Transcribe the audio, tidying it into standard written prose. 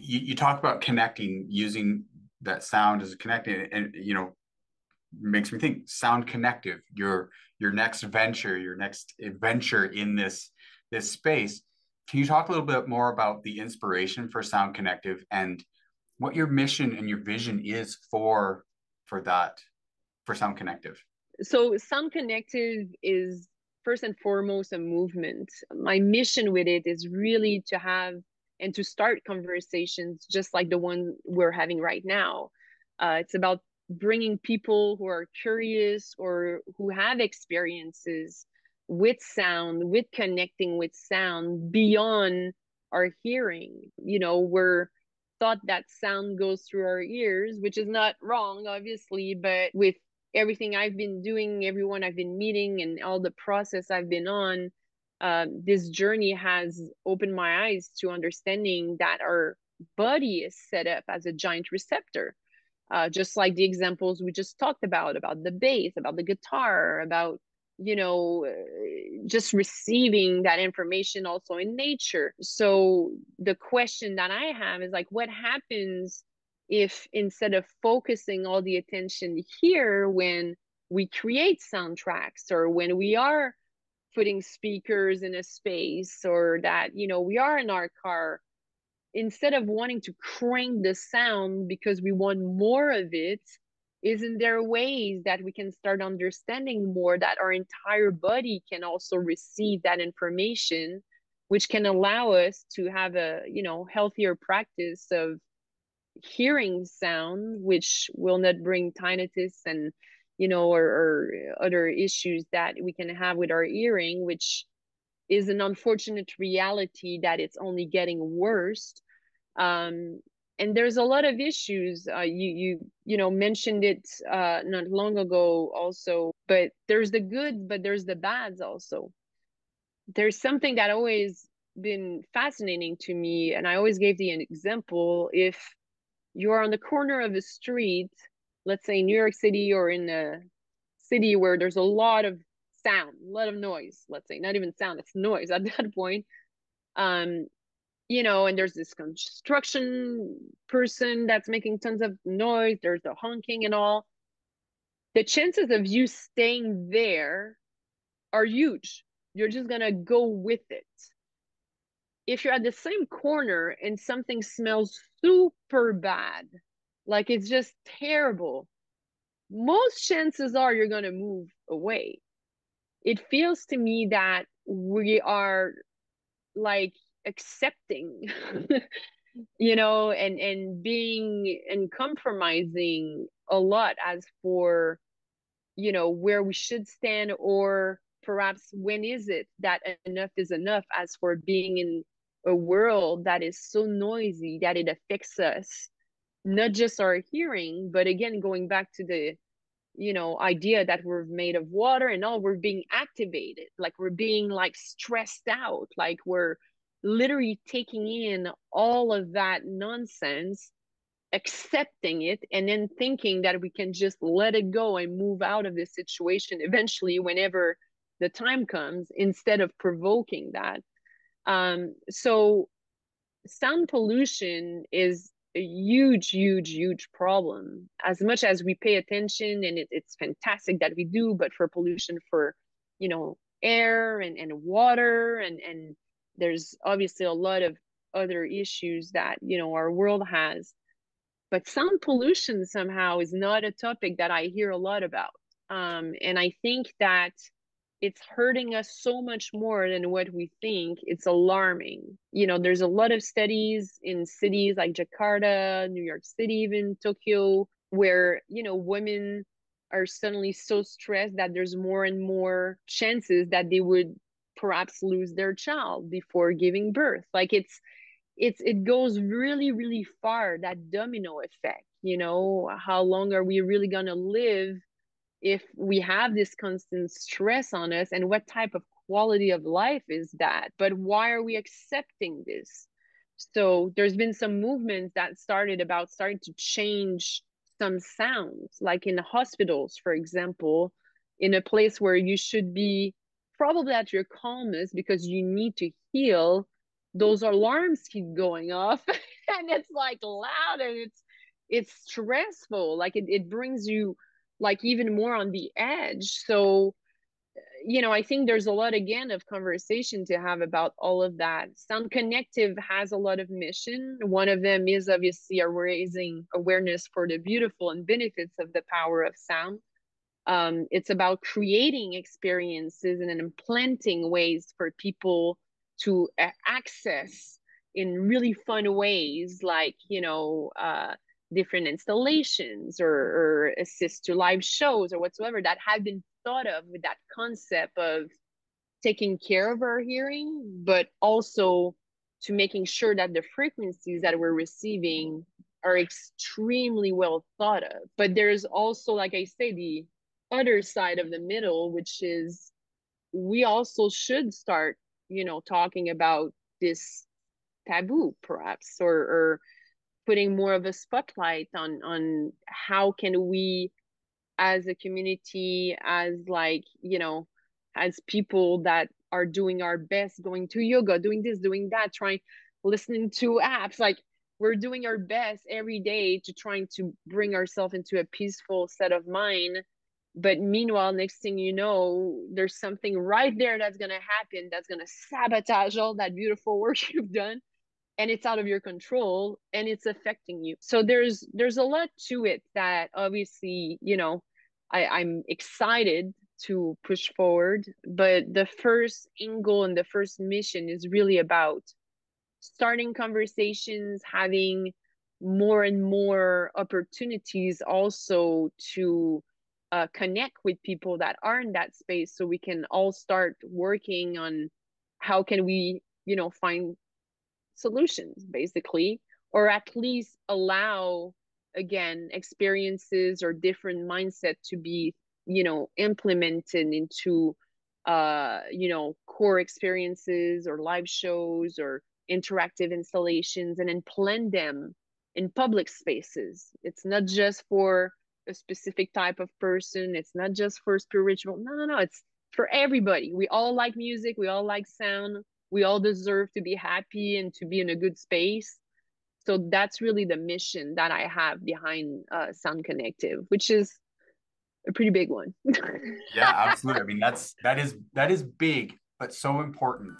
you talk about connecting, using that sound as a connecting, and makes me think Sound Connective, your next venture, your next adventure in this space. Can you talk a little bit more about the inspiration for Sound Connective and what your mission and your vision is for Sound Connective? So Sound Connective is first and foremost a movement. My mission with it is really to have and to start conversations just like the one we're having right now. It's about bringing people who are curious or who have experiences with sound, with connecting with sound beyond our hearing. We're thought that sound goes through our ears, which is not wrong, obviously, but with everything I've been doing, everyone I've been meeting, and all the process I've been on, this journey has opened my eyes to understanding that our body is set up as a giant receptor. Just like the examples we just talked about the bass, about the guitar, about just receiving that information also in nature. So the question that I have is like, what happens if instead of focusing all the attention here when we create soundtracks or when we are putting speakers in a space or that, we are in our car, instead of wanting to crank the sound because we want more of it, isn't there ways that we can start understanding more that our entire body can also receive that information, which can allow us to have a, healthier practice of hearing sound, which will not bring tinnitus and, or other issues that we can have with our hearing, which is an unfortunate reality that it's only getting worse. um, and there's a lot of issues. You mentioned it not long ago also, but there's the good, but there's the bads also. There's something that always been fascinating to me, and I always gave the example. If you're on the corner of a street, let's say New York City, or in a city where there's a lot of sound, a lot of noise, let's say, not even sound, it's noise at that point. um and there's this construction person that's making tons of noise, there's the honking and all. The chances of you staying there are huge. You're just gonna go with it. If you're at the same corner and something smells super bad, like it's just terrible, most chances are you're gonna move away. It feels to me that we are like accepting and being and compromising a lot as for, where we should stand, or perhaps when is it that enough is enough as for being in a world that is so noisy that it affects us, not just our hearing, but again, going back to the, idea that we're made of water and all, we're being activated, like we're being like stressed out, like we're literally taking in all of that nonsense, accepting it, and then thinking that we can just let it go and move out of this situation eventually whenever the time comes, instead of provoking that. So sound pollution is a huge, huge, huge problem. As much as we pay attention, and it's fantastic that we do, but for pollution for, air and water, and there's obviously a lot of other issues that, our world has. But sound pollution somehow is not a topic that I hear a lot about. And I think that it's hurting us so much more than what we think. It's alarming. There's a lot of studies in cities like Jakarta, New York City, even Tokyo, where, women are suddenly so stressed that there's more and more chances that they would perhaps lose their child before giving birth. Like it goes really, really far, that domino effect. How long are we really going to live if we have this constant stress on us, and what type of quality of life is that? But why are we accepting this? So there's been some movements that starting to change some sounds, like in hospitals, for example, in a place where you should be probably at your calmest because you need to heal, those alarms keep going off and and it's like loud, and it's stressful. Like it brings you like even more on the edge. So I think there's a lot again of conversation to have about all of that. Sound Connective has a lot of mission. One of them is obviously raising awareness for the beautiful and benefits of the power of sound. It's about creating experiences and implanting ways for people to access in really fun ways, like different installations or assist to live shows or whatsoever that have been thought of with that concept of taking care of our hearing, but also to making sure that the frequencies that we're receiving are extremely well thought of. But there's also, like I say, the other side of the middle, which is we also should start, talking about this taboo, perhaps, or putting more of a spotlight on how can we as a community, as like, as people that are doing our best, going to yoga, doing this, doing that, trying, listening to apps, like we're doing our best every day to trying to bring ourselves into a peaceful set of mind. But meanwhile, next thing you know, there's something right there that's going to happen that's going to sabotage all that beautiful work you've done, and it's out of your control and it's affecting you. So there's a lot to it that obviously, I'm excited to push forward. But the first angle and the first mission is really about starting conversations, having more and more opportunities also to connect with people that are in that space, so we can all start working on how can we, find solutions, basically, or at least allow, again, experiences or different mindset to be, implemented into core experiences or live shows or interactive installations, and then blend them in public spaces. It's not just for a specific type of person, it's not just for spiritual, no, it's for everybody. We all like music, we all like sound, we all deserve to be happy and to be in a good space. So that's really the mission that I have behind Sound Connective, which is a pretty big one. Yeah, absolutely. I mean, that is big, but so important.